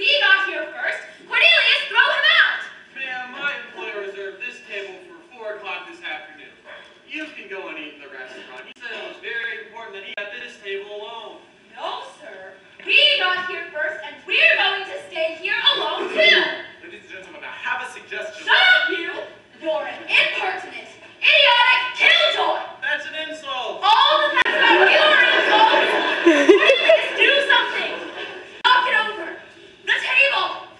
We got here first. Cornelius, throw him out! Ma'am, my employer reserved this table for 4 o'clock this afternoon. You can go and eat in the restaurant. He said it was very important that he had this table alone. No, sir. We got here first, and we're going to stay here alone, too. Ladies and gentlemen, I have a suggestion. Shut up, you! You're an impertinent, idiotic killjoy! That's an insult. All the facts about you are insults! Cornelius, do something! Knock it over! The table!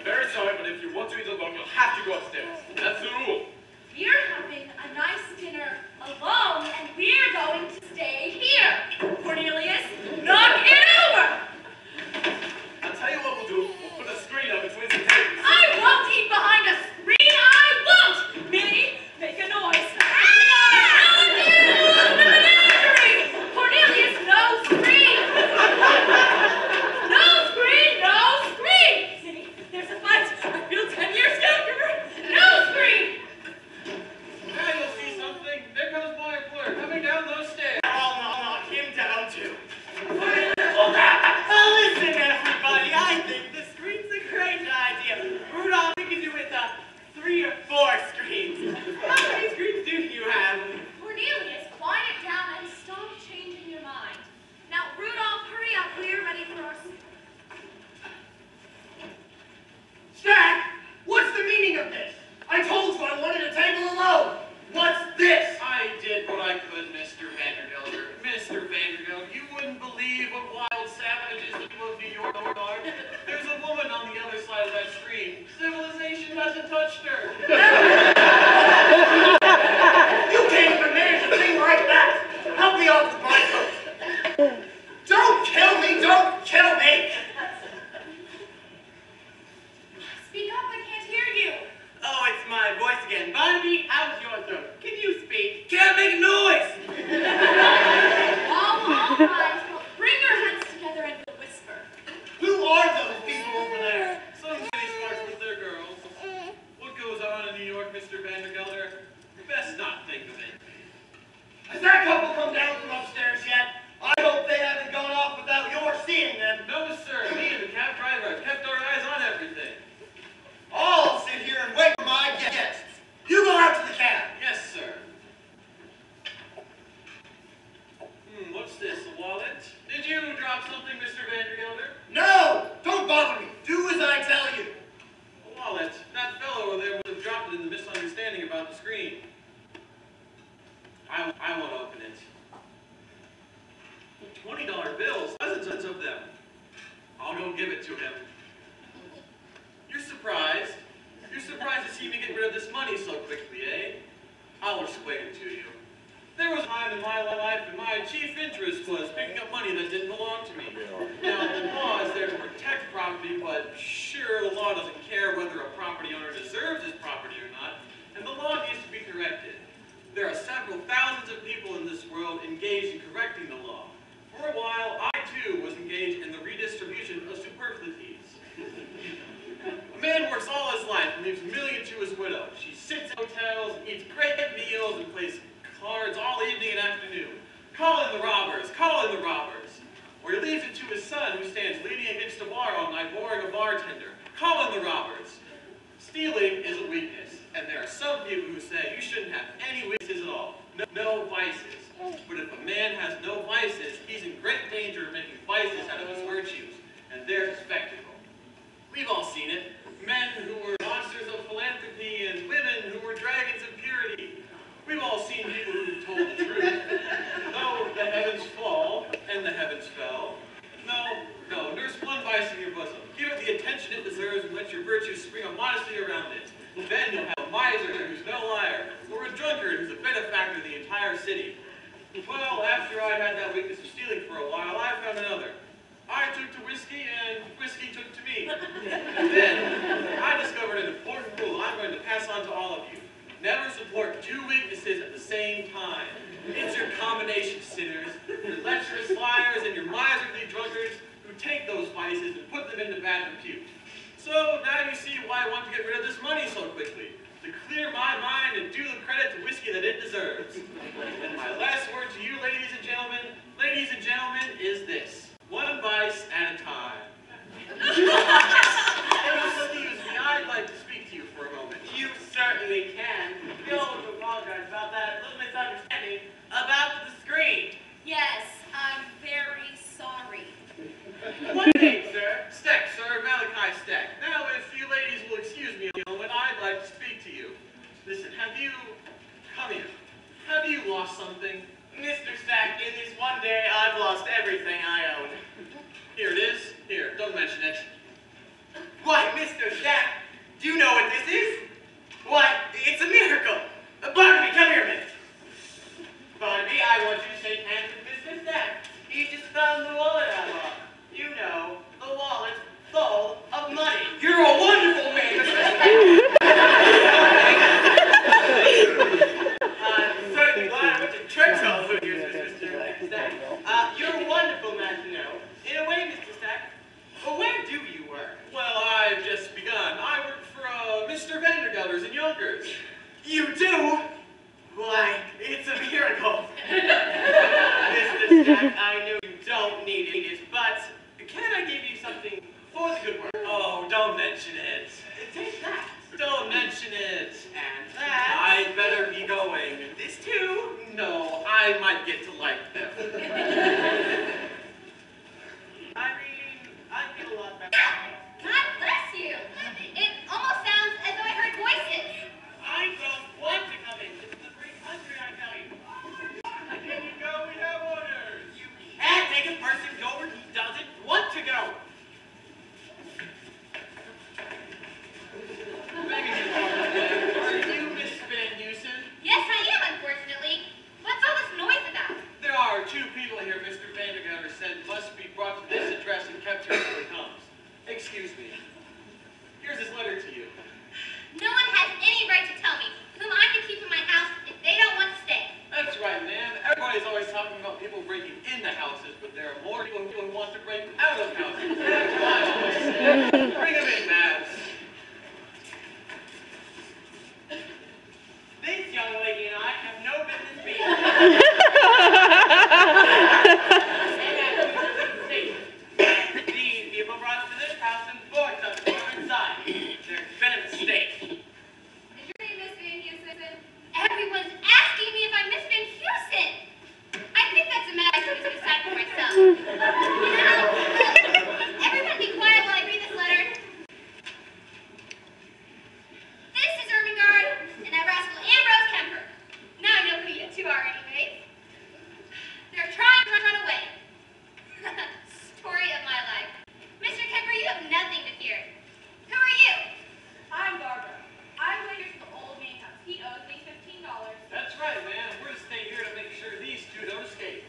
Very sorry, but if you want to eat alone, you'll have to go upstairs. That's the rule. We're having a nice dinner alone, and we're going to stay here. Cornelius, knock it over! I'll tell you what we'll do. We'll put a screen up between the tables. I won't eat behind a screen! I won't! Minnie, make a noise! Cornelius, no screen! No screen! No screen! Minnie, there's a fight! I feel 10 years younger! No screen! Now you'll see something. There comes my employer coming down those stairs. I'll knock him down too. Listen, everybody, I think the screen's a great idea. Rudolph, we could do with 3 or 4 screens. How many screens do you have? Cornelius, quiet down and stop changing your mind. Now, Rudolph, hurry up. We're ready for our soup. Jack, what's the meaning of this? I told you I wanted a table alone. What's this? I did what I could, Mr. Vandergelder. Mr. Vandergelder, you wouldn't believe what wild savages the people of New York are. There's a woman on the other side of that screen. Civilization hasn't touched her. You can't even manage a thing like that. Help me off with my coat. Don't kill me! Don't kill me! Speak up, I can't hear you. Oh, it's my voice again. Barnaby, how's your throat? Can you speak? Can't make a noise! All right. Well, bring your heads together and we'll whisper. Who are those people over there? Some city smarts with their girls. What goes on in New York, Mr. Vandergelder? Best not think of it. Has that couple come down from upstairs yet? I hope they haven't gone off without your seeing them. No, sir. Me and the cab driver have kept our eyes on everything. I'll sit here and wait for my guests. You go out to the cab. Yes, sir. What's this, a wallet? Did you drop something, Mr. Vandergelder? No! Don't bother me. Do as I tell you. A wallet. That fellow over there would have dropped it in the misunderstanding about the screen. I won't open it. $20 bills, dozens of them. I'll go give it to him. You're surprised? You're surprised to see me get rid of this money so quickly, eh? I'll explain it to you. There was a time in my life when my chief interest was picking up money that didn't belong to me. Now, the law is there to protect property, but sure, the law doesn't care whether a property owner deserves his property or not, and the law needs to be corrected. There are several thousands of people in this world engaged in correcting the law. For a while, I too was engaged in the redistribution of superfluities. A man works all his life and leaves $1 million to his widow. She sits in hotels, eats great meals, and plays cards all evening and afternoon. Call in the robbers, call in the robbers. Or he leaves it to his son who stands leaning against the bar all night boring a bartender. Call in the robbers. Stealing is a weakness, and there are some people who say you shouldn't have any weaknesses at all. No vices. But if a man has no vices, he's in great danger of making vices out of his virtues, and there's a spectacle. We've all seen it. Men who were monsters of philanthropy and women who were dragons of purity. We've all seen people who told the truth. Though the heavens fall, and the heavens fell. No, nurse one vice in your bosom. Give it the attention it deserves and let your virtues spring up modestly around it. Then you'll have a miser who's no liar, or a drunkard who's a benefactor of the entire city. Well, after I'd had that weakness of stealing for a while, I found another. I took to whiskey, and whiskey took to me. And then, I discovered an important rule I'm going to pass on to all of you. Never support 2 weaknesses at the same time. It's your combination sinners, your lecherous liars, and your miserly drunkards who take those vices and put them into bad repute. So, now you see why I want to get rid of this money so quickly. To clear my mind and do the credit to whiskey that it deserves. And my last word to you, ladies and gentlemen, is this. One by lost everything I own. Here it is. Here, don't mention it. Why, Mr. Stack, do you know what this is? Why, it's a miracle. Barnaby, come here a minute. Barnaby, I want you to shake hands with Mr. Stack. He just found the wallet I lost. You know, the wallet full of money. You're a wonderful man, Mr. I'm certainly glad I went to church all those years, Mr. Stack. You're a wonderful man to know. In a way, Mr. Stack. But where do you work? Well, I've just begun. I work for Mr. Vandergelders in Yonkers. You do? Why, it's a miracle. Mr. Stack, I know you don't need it, but can I give you something for the good work? Oh, don't mention it. Take that. Don't mention it. And that. I'd better be going. This too. No, I might get to like them. I mean, I feel a lot better. God bless you. It almost sounds as though I heard voices. I don't want to come in. This is a free country, I tell you. Can you go? We have orders. You can't make a person go where he doesn't want to go. Are you Miss Van Heusen? Yes, I am, unfortunately. What's all this noise about? There are two people here Mr. Vandergelders said must be brought to this address and kept here until he comes. Excuse me. Here's his letter to you. No one has any right to tell me whom I'm to keep in my house if they don't want to stay. That's right, ma'am. Everybody's always talking about people breaking into houses, but there are more people who want to break out of houses. That's why I always say, bring them in, Mavs. This young lady and I have no business being These people brought us to this house and forced us to come inside. There's been a mistake. Is your name Miss Van Heusen? Everyone's asking me if I'm Miss Van Heusen. I think that's a matter I could decide for myself. Now, everyone be quiet while I read this letter. This is Ermengarde and that rascal Ambrose Kemper. Now I know who you two are anyways. They're trying to run away. Story of my life. Mr. Kemper, you have nothing to fear. Who are you? I'm Barbara. I waiter to the old main house. He owes me $15. That's right, ma'am. We're to stay here to make sure these two don't escape.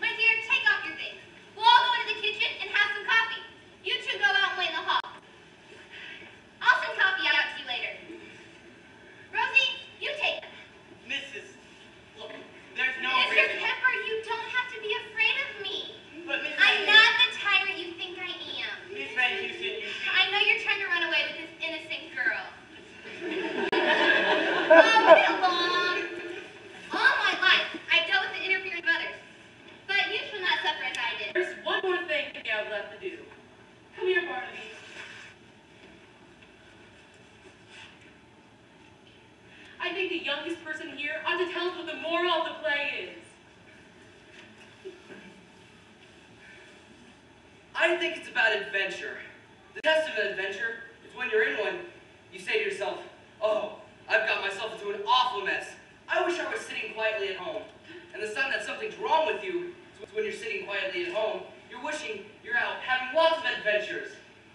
My dear, take off your things. We'll all go into the kitchen and have some coffee. You two go out and wait in the hall. I'll send coffee out to you later. Rosie, you take them. Mrs. Look, there's no Mr. reason. Pepper, you don't have to be afraid of me. But Miss I'm Van not the tyrant you think I am. Miss Van Heusen, you see. I know you're trying to run away with this innocent girl. Oh, get along. All my life, I've dealt with the interference of others. But you shall not suffer as I did. There's one more thing I've left to do. Come here, Barnaby. I think the youngest person here ought to tell us what the moral of the play is. I think it's about adventure. The test of an adventure is when you're in one, you say to yourself, oh, I've got myself into an awful mess. I wish I was sitting quietly at home. And the sign that something's wrong with you is when you're sitting quietly at home, you're wishing you're out having lots of adventures.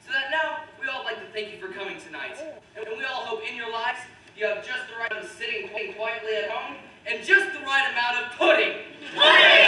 So that now, we all like to thank you for coming tonight. And we all hope in your lives you have just the right amount of sitting quietly at home and just the right amount of pudding. Pudding!